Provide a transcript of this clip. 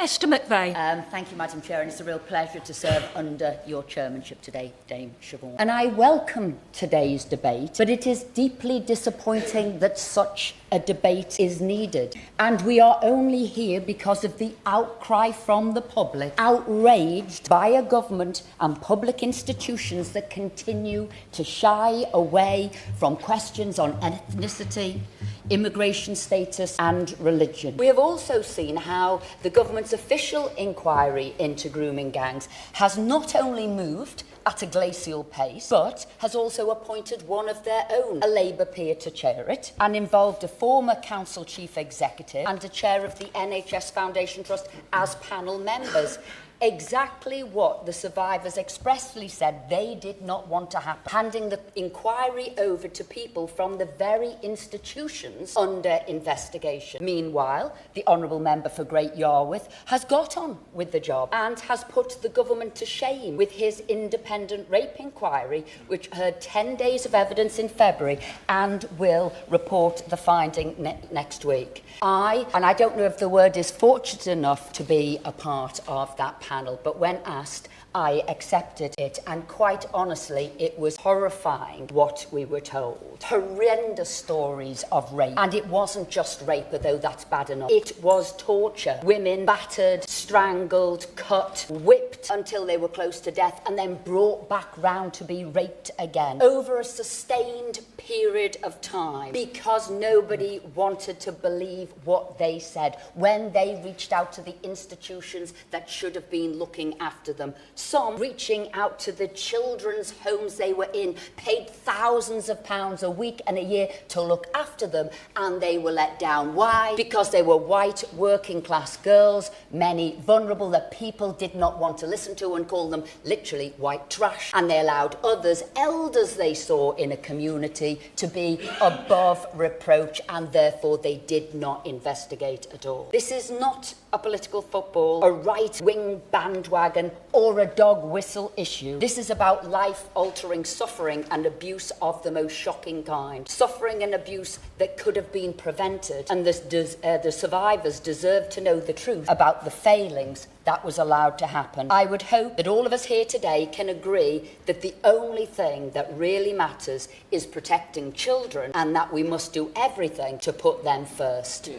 Esther McVey. Thank you, Madam Chair, and it's a real pleasure to serve under your chairmanship today, Dame Siobhan. And I welcome today's debate, but it is deeply disappointing that such a debate is needed. And we are only here because of the outcry from the public, outraged by a government and public institutions that continue to shy away from questions on ethnicity, immigration status and religion. We have also seen how the government's official inquiry into grooming gangs has not only moved at a glacial pace, but has also appointed one of their own, a Labour peer, to chair it, and involved a former council chief executive and a chair of the NHS Foundation Trust as panel members. Exactly what the survivors expressly said they did not want to happen, handing the inquiry over to people from the very institutions under investigation. Meanwhile, the Honourable Member for Great Yarmouth has got on with the job and has put the government to shame with his independent rape inquiry, which heard 10 days of evidence in February and will report the finding next week. I don't know if the word is fortunate enough to be a part of that panel, but when asked, I accepted it, and quite honestly, it was horrifying what we were told. Horrendous stories of rape, and it wasn't just rape, although that's bad enough. It was torture. Women battered, strangled, cut, whipped until they were close to death, and then brought back round to be raped again over a sustained period of time, because nobody wanted to believe what they said when they reached out to the institutions that should have been looking after them. Some reaching out to the children's homes they were in, paid thousands of pounds a week and a year to look after them, and they were let down. Why? Because they were white, working class girls, many vulnerable, that people did not want to listen to and call them literally white trash. And they allowed others, elders they saw in a community, to be above reproach, and therefore they did not investigate at all. This is not a political football, a right-wing bandwagon, or a dog whistle issue. This is about life-altering suffering and abuse of the most shocking kind. Suffering and abuse that could have been prevented, and the survivors deserve to know the truth about the failings that was allowed to happen. I would hope that all of us here today can agree that the only thing that really matters is protecting children, and that we must do everything to put them first.